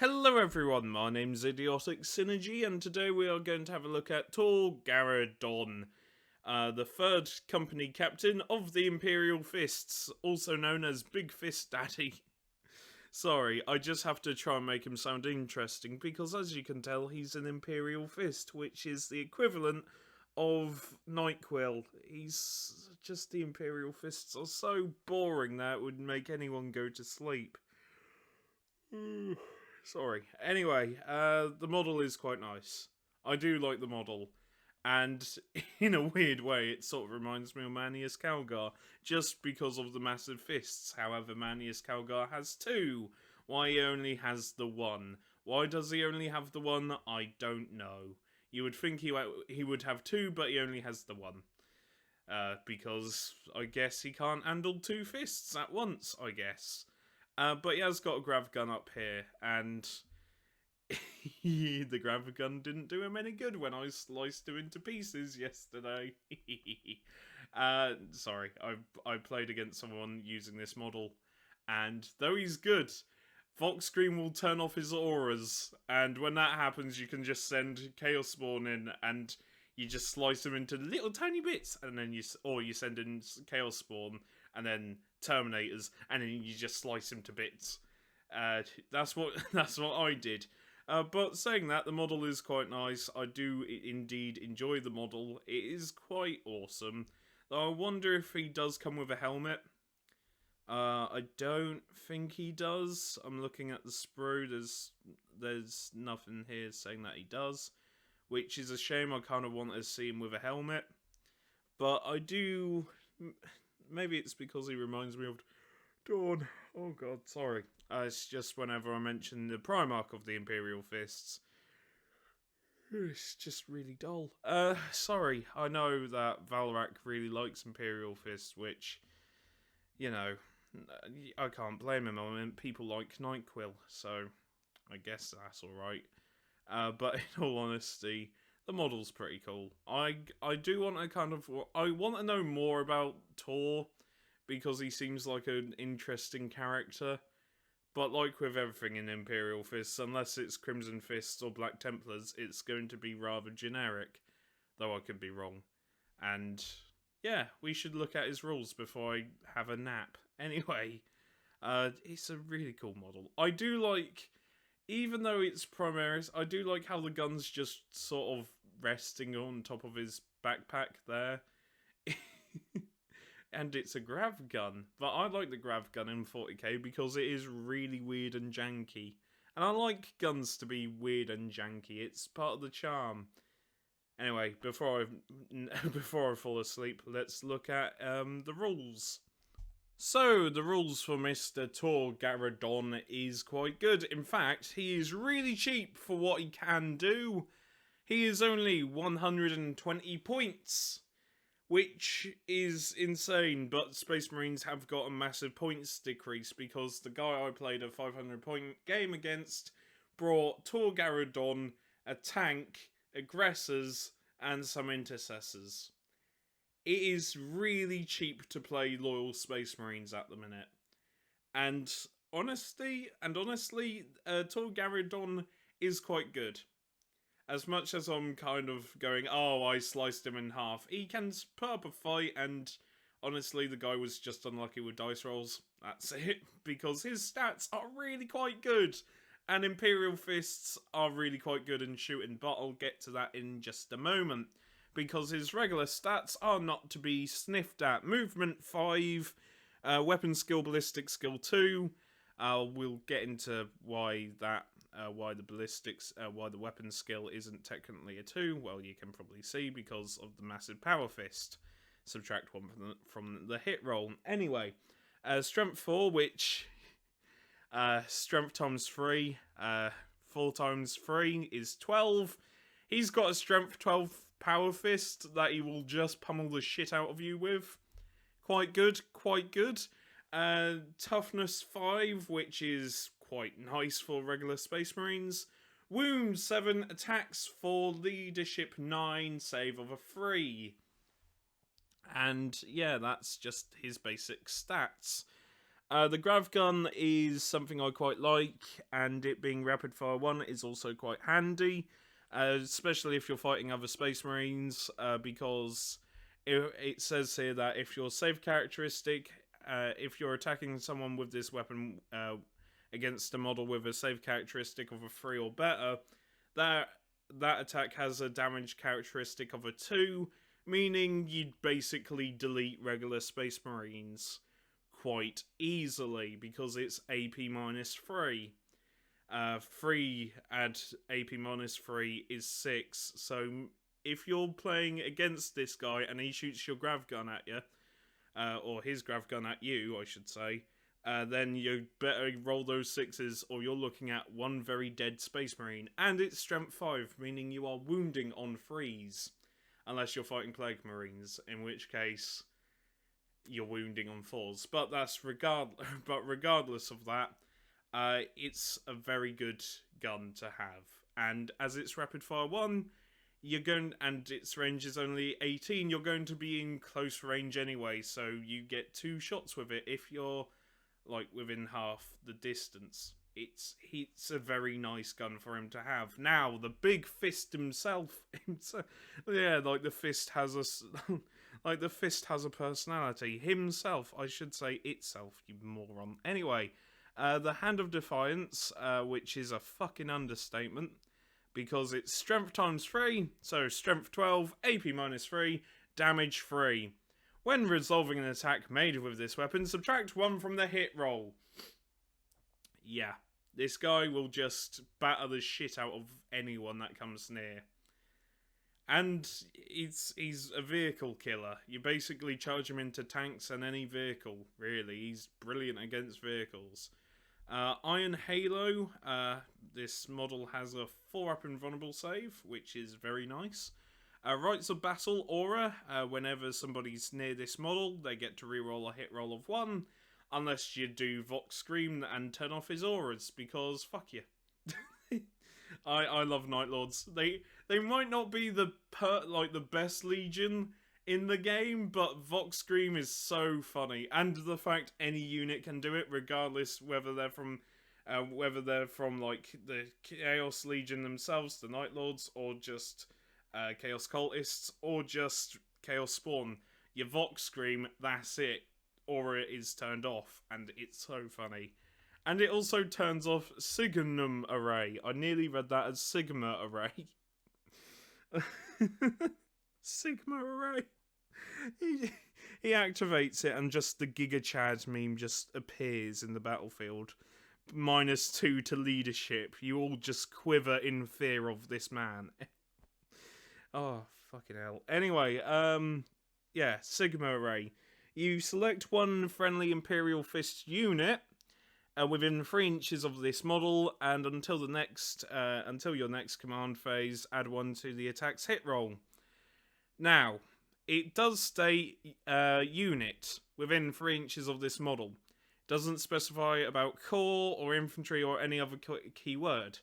Hello everyone, my name's Idiotic Synergy, and today we are going to have a look at Tor Garadon, the third company captain of the Imperial Fists, also known as Big Fist Daddy. Sorry, I just have to try and make him sound interesting, because as you can tell, he's an Imperial Fist, which is the equivalent of Nightquill. He's just the Imperial Fists are so boring that it would make anyone go to sleep. Sorry. Anyway, the model is quite nice. I do like the model. And in a weird way, it sort of reminds me of Manius Calgar, just because of the massive fists. However, Manius Calgar has two. Why he only has the one? Why does he only have the one? I don't know. You would think he would have two, but he only has the one. Because I guess he can't handle two fists at once, I guess. But he has got a grav gun up here, and the grav gun didn't do him any good when I sliced him into pieces yesterday. Sorry, I played against someone using this model, and though he's good, Vox Screen will turn off his auras, and when that happens, you can just send Chaos Spawn in, and you just slice them into little tiny bits, and then you send in Chaos Spawn, and then Terminators, and then you just slice them to bits. That's what I did. But saying that, the model is quite nice. I do indeed enjoy the model. It is quite awesome. Though I wonder if he does come with a helmet. I don't think he does. I'm looking at the sprue. There's nothing here saying that he does, which is a shame. I kind of want to see him with a helmet. But I do. Maybe it's because he reminds me of Dawn. Oh god, sorry. It's just whenever I mention the Primarch of the Imperial Fists, it's just really dull. Sorry. I know that Valrak really likes Imperial Fists, which, you know, I can't blame him. I mean, people like Nightquill, so I guess that's alright. But in all honesty, the model's pretty cool. I do want to I want to know more about Tor, because he seems like an interesting character. But like with everything in Imperial Fists, unless it's Crimson Fists or Black Templars, it's going to be rather generic. Though I could be wrong. And yeah, we should look at his rules before I have a nap. Anyway, it's a really cool model. I do like, even though it's Primaris, I do like how the gun's just sort of resting on top of his backpack there. And it's a grav gun. But I like the grav gun in 40k because it is really weird and janky. And I like guns to be weird and janky. It's part of the charm. Anyway, before I fall asleep, let's look at the rules. So, the rules for Mr. Tor Garadon is quite good. In fact, he is really cheap for what he can do. He is only 120 points, which is insane, but Space Marines have got a massive points decrease because the guy I played a 500-point game against brought Tor Garadon, a tank, aggressors, and some intercessors. It is really cheap to play loyal Space Marines at the minute. And honestly, Tor Garadon is quite good. As much as I'm kind of going, oh, I sliced him in half, he can put up a fight, and honestly, the guy was just unlucky with dice rolls. That's it, because his stats are really quite good, and Imperial Fists are really quite good in shooting, but I'll get to that in just a moment, because his regular stats are not to be sniffed at. Movement 5, weapon skill, ballistic skill 2, we'll get into why the ballistics, why the weapon skill isn't technically a 2. Well, you can probably see because of the massive power fist. Subtract 1 from the hit roll. Anyway, strength 4, which strength times 3, 4 times 3 is 12. He's got a strength 12 power fist that he will just pummel the shit out of you with. Quite good, quite good. Toughness 5, which is quite nice for regular Space Marines. Wound 7, attacks 4, leadership 9, save of a 3. And yeah, that's just his basic stats. The grav gun is something I quite like, and it being rapid fire 1 is also quite handy, especially if you're fighting other Space Marines, because it says here that if your save characteristic, if you're attacking someone with this weapon against a model with a save characteristic of a 3 or better, that attack has a damage characteristic of a 2, meaning you'd basically delete regular Space Marines quite easily because it's AP minus 3. 3 add AP minus 3 is 6, so if you're playing against this guy and he shoots your grav gun at you, or his grav gun at you, I should say, then you better roll those 6s or you're looking at one very dead Space Marine. And it's strength 5, meaning you are wounding on 3s. Unless you're fighting Plague Marines, in which case you're wounding on 4s. But regardless of that, it's a very good gun to have. And as it's rapid fire 1, and its range is only 18, you're going to be in close range anyway, so you get 2 shots with it if you're like within half the distance. It's a very nice gun for him to have. Now, the big fist himself, yeah, like the fist has a personality. Himself, I should say itself, you moron. Anyway, the Hand of Defiance, which is a fucking understatement, because it's strength times 3, so strength 12, AP minus 3, damage 3. When resolving an attack made with this weapon, subtract 1 from the hit roll. Yeah, this guy will just batter the shit out of anyone that comes near. And he's a vehicle killer. You basically charge him into tanks and any vehicle, really. He's brilliant against vehicles. Iron Halo, this model has a 4-up invulnerable save, which is very nice. Rights of Battle Aura, whenever somebody's near this model, they get to reroll a hit roll of 1, unless you do Vox Scream and turn off his auras, because fuck you. I love Night Lords. They might not be the best Legion in the game, but Vox Scream is so funny, and the fact any unit can do it, regardless whether they're from like the Chaos Legion themselves, the Night Lords, or just Chaos Cultists, or just Chaos Spawn. Your Vox Scream, that's it. Aura is turned off, and it's so funny. And it also turns off Signum Array. I nearly read that as Sigma Array. Sigma Array. He activates it and just the Giga Chad meme just appears in the battlefield. -2 to leadership. You all just quiver in fear of this man. Oh, fucking hell. Anyway, yeah, Sigma Array. You select one friendly Imperial Fist unit within 3 inches of this model, and until your next command phase, add 1 to the attack's hit roll. Now, it does state unit within 3 inches of this model. It doesn't specify about corps or infantry or any other keyword,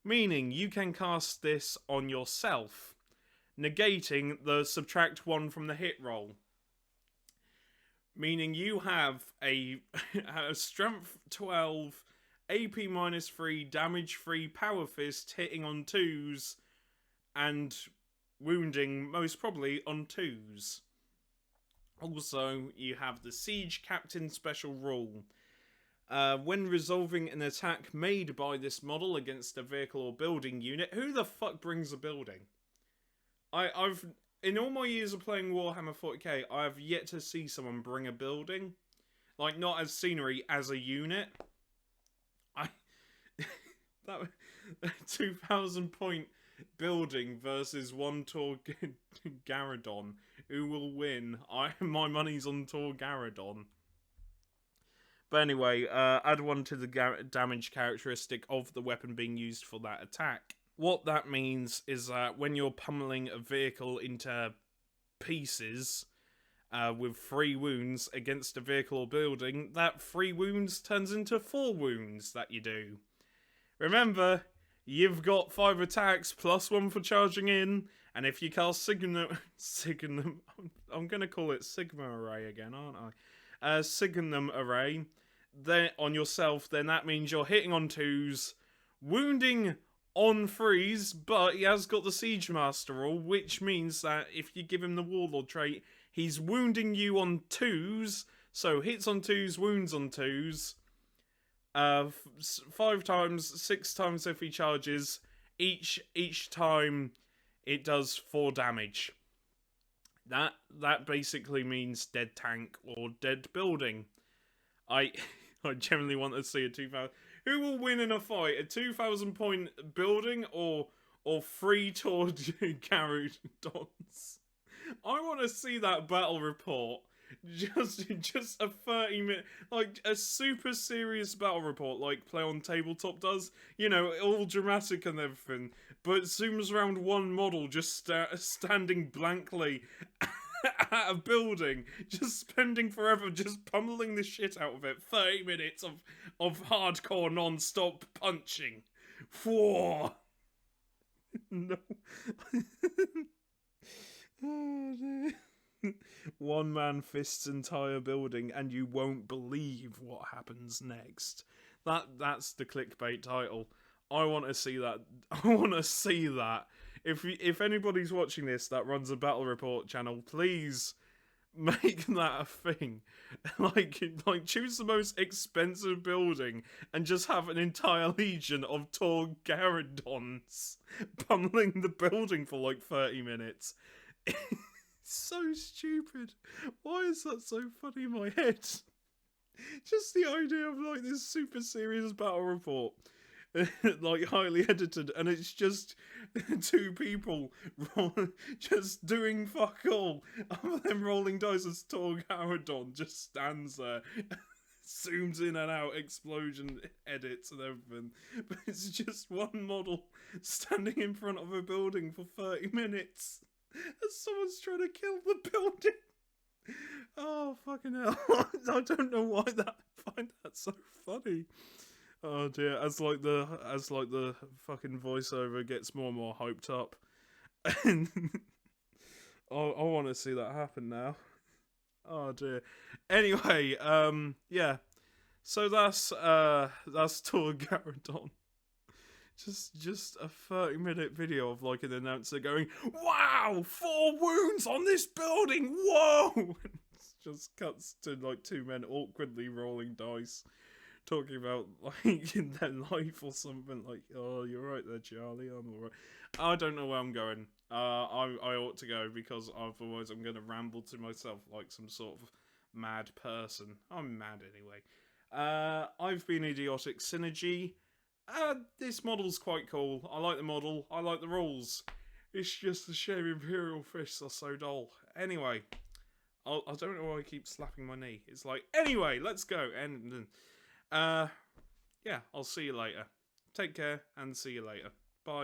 meaning you can cast this on yourself, negating the subtract 1 from the hit roll. Meaning you have a strength 12, AP minus 3, damage 3 power fist hitting on 2s and wounding most probably on 2s. Also, you have the Siege Captain special rule. When resolving an attack made by this model against a vehicle or building unit, who the fuck brings a building? I've in all my years of playing Warhammer 40k, I have yet to see someone bring a building. Like, not as scenery, as a unit. That 2,000 point building versus 1 Tor Garadon. Who will win? My money's on Tor Garadon. But anyway, add 1 to the damage characteristic of the weapon being used for that attack. What that means is that when you're pummeling a vehicle into pieces with 3 wounds against a vehicle or building, that 3 wounds turns into 4 wounds that you do. Remember, you've got 5 attacks plus 1 for charging in, and if you cast Signum, I'm going to call it Sigma Array again, aren't I? Signum Array, then on yourself, then that means you're hitting on 2s, wounding on 3s, but he has got the Siege Master rule, which means that if you give him the Warlord trait, he's wounding you on 2s, so hits on 2s, wounds on 2s, 5 times, 6 times if he charges, each time it does 4 damage. That basically means dead tank or dead building. I generally want to see a 2,000... Who will win in a fight? A 2,000 point building or 3 toward Garadons? I want to see that battle report. Just a 30-minute, like a super serious battle report, like Play on Tabletop does. You know, all dramatic and everything, but it zooms around one model just standing blankly at a building, just spending forever just pummeling the shit out of it. 30 minutes of hardcore non-stop punching. Whoa. No. Oh dear. One man fists entire building and you won't believe what happens next. That's the clickbait title. I want to see that. I want to see that. If anybody's watching this that runs a battle report channel, please make that a thing. Like choose the most expensive building and just have an entire legion of tall Garadons pummeling the building for like 30 minutes. So stupid. Why is that so funny in my head? Just the idea of like this super serious battle report, like highly edited, and it's just 2 people just doing fuck all. Other than rolling dice as tall Garadon just stands there, zooms in and out, explosion edits and everything. But it's just one model standing in front of a building for 30 minutes. And someone's trying to kill the building. Oh fucking hell! I don't know why I find that so funny. Oh dear, as like the fucking voiceover gets more and more hyped up, and I want to see that happen now. Oh dear. Anyway, yeah. So that's Tor Garadon. Just a 30-minute video of like an announcer going, "Wow, 4 wounds on this building! Whoa!" It just cuts to like 2 men awkwardly rolling dice, talking about like in their life or something. Like, "Oh, you're right there, Charlie. I'm alright." I don't know where I'm going. I ought to go because otherwise I'm going to ramble to myself like some sort of mad person. I'm mad anyway. I've been Idiotic Synergy. This model's quite cool. I like the model. I like the rules. It's just a shame Imperial Fists are so dull. Anyway, I don't know why I keep slapping my knee. It's like, anyway, let's go. And yeah, I'll see you later. Take care and see you later. Bye.